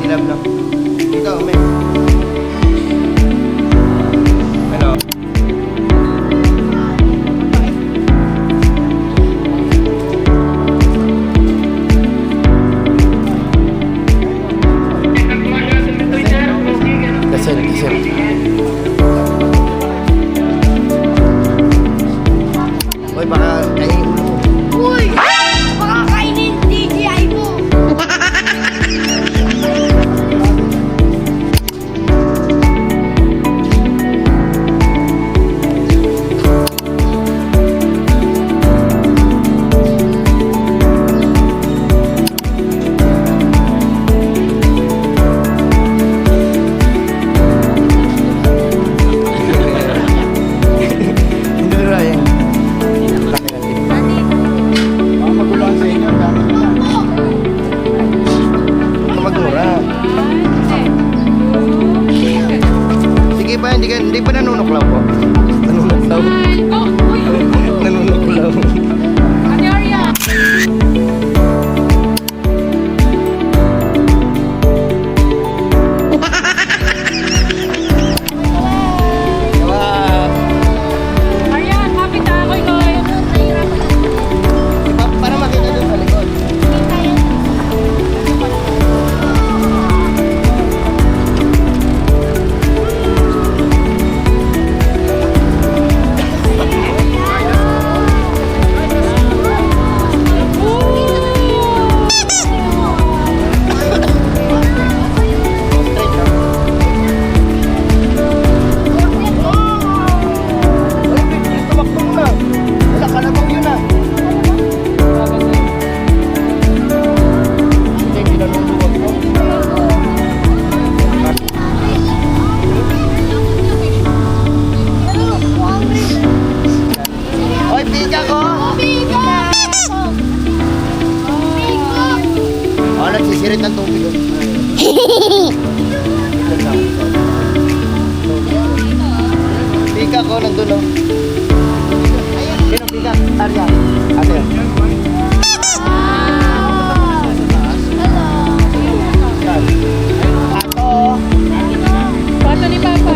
love lang. Ikaw, may. Hello. Dasal. Uy, baka kainin ulo mo. Uy! Baka kainin DJI mo! Hindi na yan. Maguluhan sa inyo. Huwag ka magmura. Sige pa, hindi pa nanunuklaw po. Nanunuklaw. Nanunuklaw. Wow. Para makita doon sa likod. Tumakbo mo na. Wala, kalabaw yun ah. Hindi, kinaluluwag mo. Oy, pika ko! Oh, nagsisirit ng tubig. Pika ko, nandun oh. Sino pika? Arya. Ate. Ato. Pato ni Papa.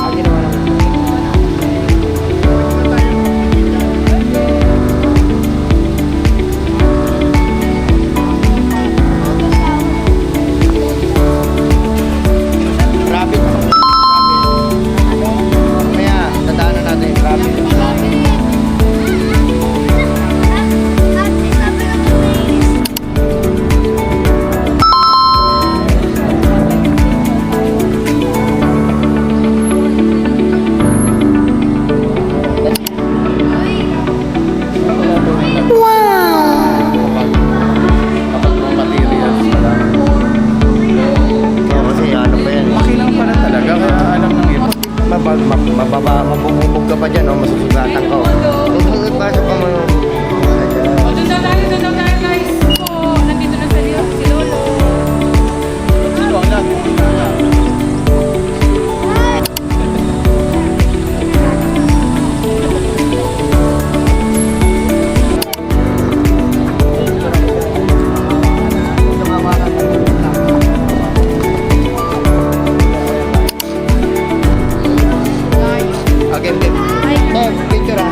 Ate naman. Rapid. Mamaya, dadaanan natin yung rapid. Kaya kasi ano pa yan. Laki lang pala talaga, kaya alam ng iba. Mabubog ka pa dyan, oh, masusugatan ka. Pasok ka mo. Doon daw tayo guys. Po, nandito na si Lolo. Okay, okay. Picture ah.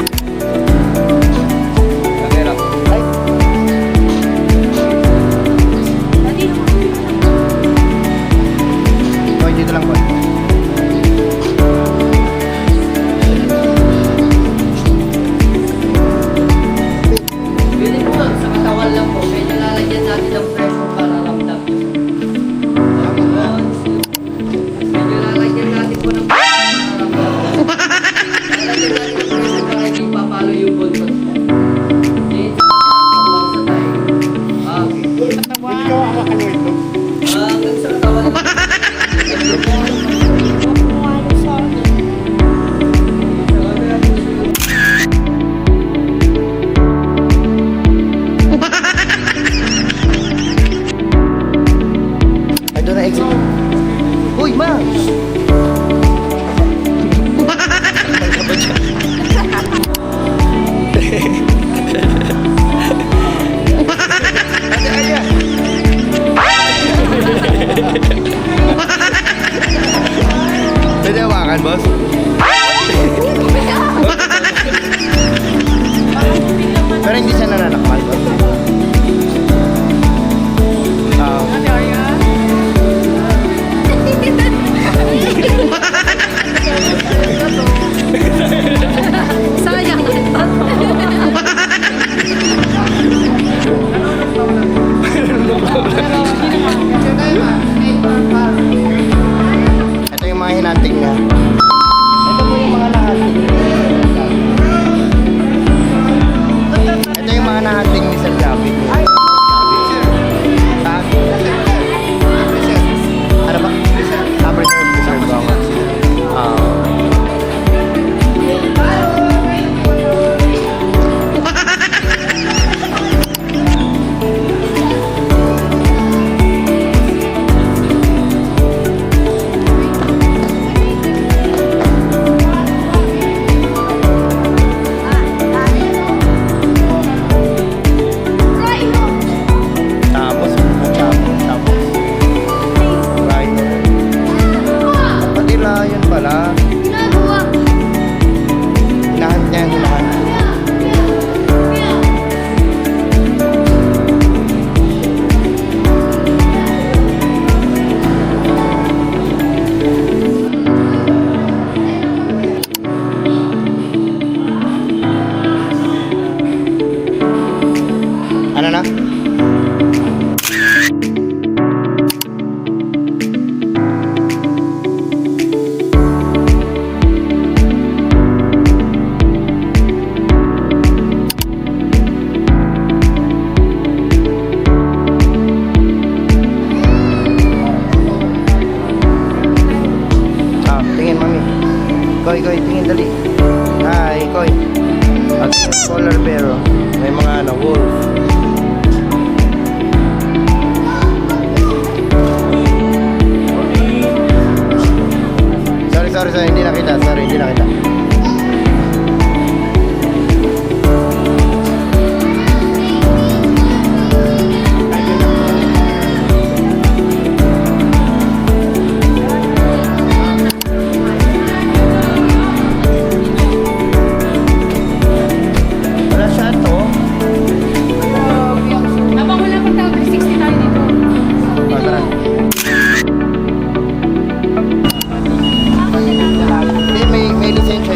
Pwede hawakan, boss? Pero hindi siya nananakmal, boss. Ate Arya. Sayang. Ito yung mga hinating niya. Ito po yung mga nahating. Ito yung mga nahating ni Sir Javi. Ha? Ano ba? Preserve ba ako? Tapos. Right. Pati yun pala. Ginagawa. Hinahan niya, hinahan. Ano na? Tingin, mami. Koy, tingin, dali. Hi, Koy. At polar bear, oh. May mga wolf. Sorry, hindi nakita. Wala siya to. Habang wala pang tao, 360 tayo dito. Tara. Hindi, may lisensya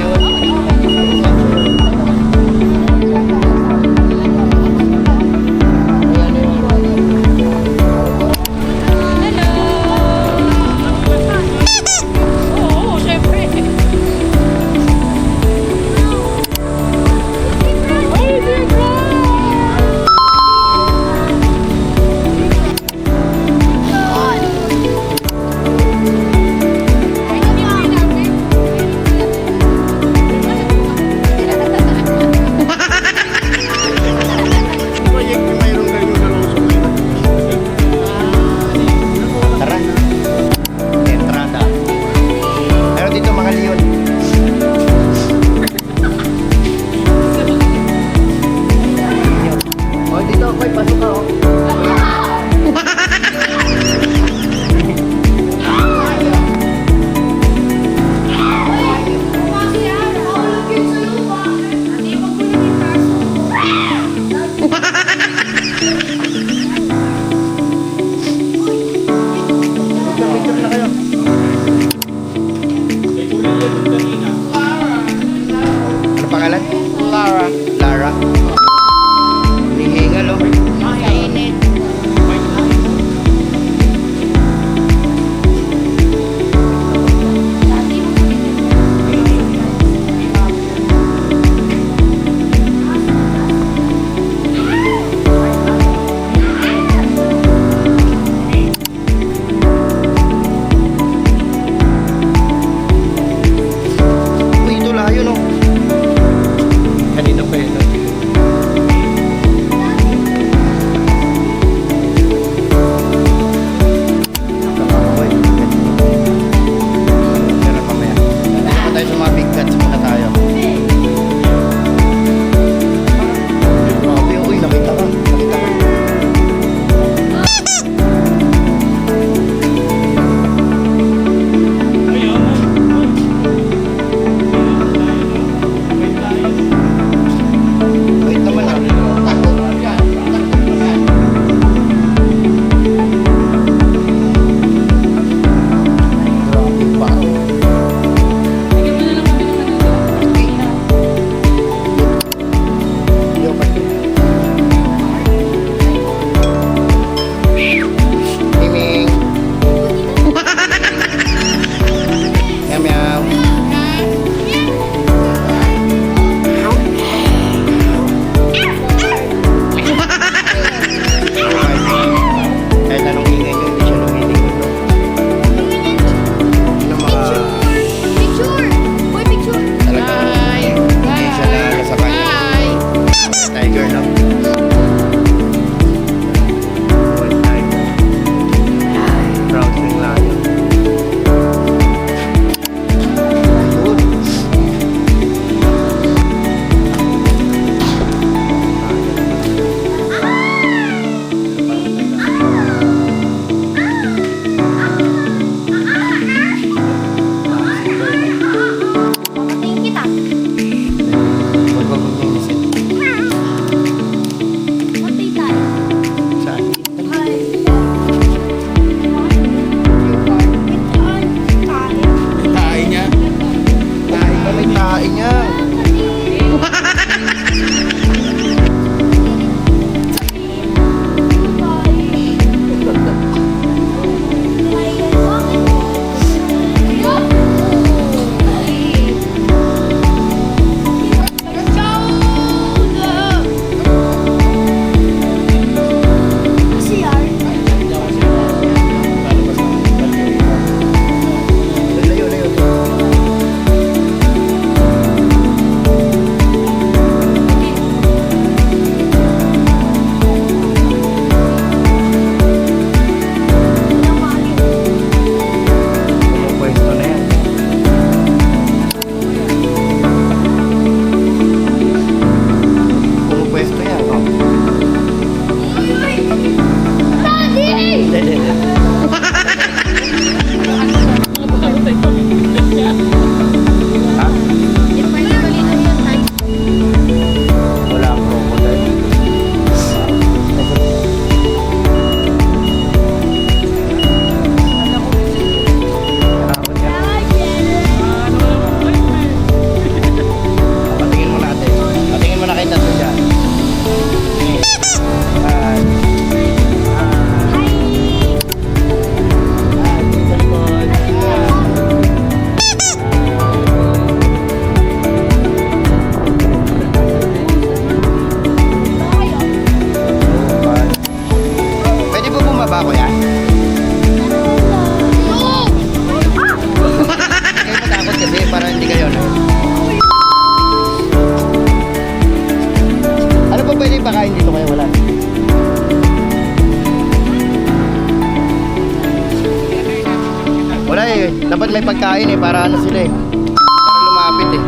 para ano sila eh. Para lumapit eh.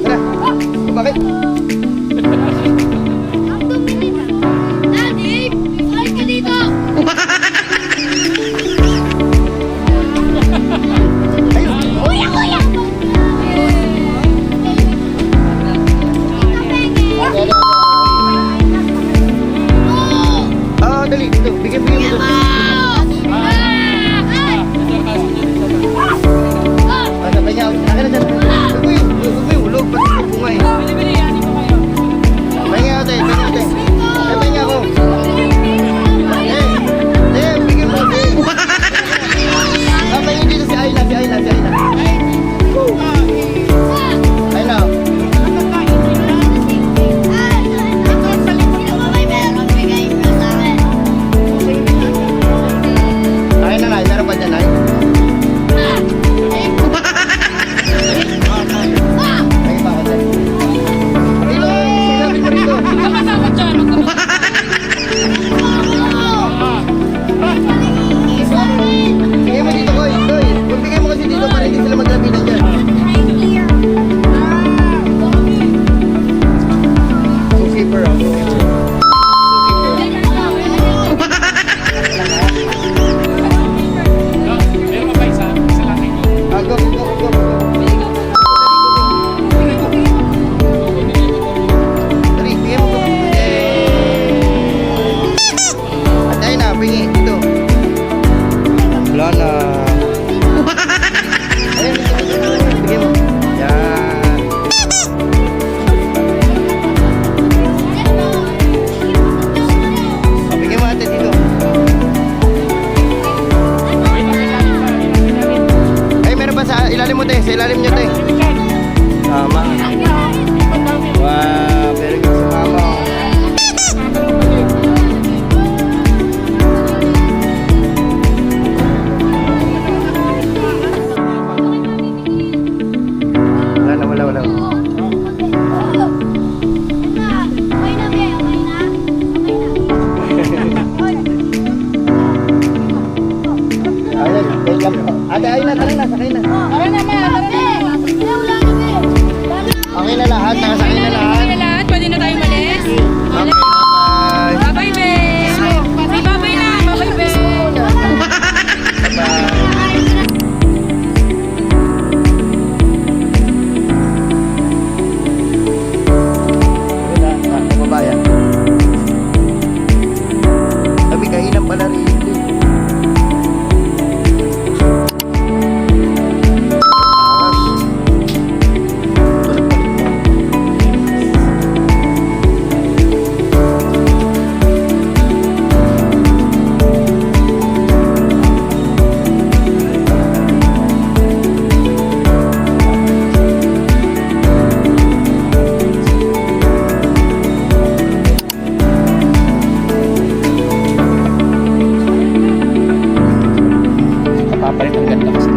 Tara. Bakit? Daddy, ay ka dito! Kuya, kuya! Ah, dali. Ito. Bigyan mo ito. Ah, sabay niya. Akin na dyan. Huwag mo yung ulog. Pati yung bunga eh. Bili-bili, yani ko kayo. Sabay niya ate. Sabay niya ako. Bigyan mo ate. Sabay niyo dito si Ayla. Ayla. Ay na, Nay. Meron pa dyan, Nay? Ay, pa ako dyan. Dito, silapit mo rito. Magkamasama dyan, magkamasama. Bigay mo dito, Koy. Kung bigay mo kasi dito para hindi sila maglapitan dyan. Zookeeper ako. Meron pa ba isa? Isa lang kayo. Go. Dali, bigay mo. At ayun na, bingi. Dito. Wala na. Ayun, bigay mo. Yan. Bigay mo ate dito. Ay, meron pa sa ilalim mo, te. Sa ilalim nyo, te. Tama. Wow, very good si mama. Wala. Ayun, wait lang po. Ate, ayun na, tara na, sakay na. Tara na, ma. Tara na. Okay na lahat, nakasakay na lahat. Okay na lahat. Pwede na tayo malis. Okay, bye-bye. Bye-bye, babe. Say bye-bye na. Bye-bye, babe. Bye-bye. Kababayan. Sabi, kainan pala rin. Papalit ang ganda kasi.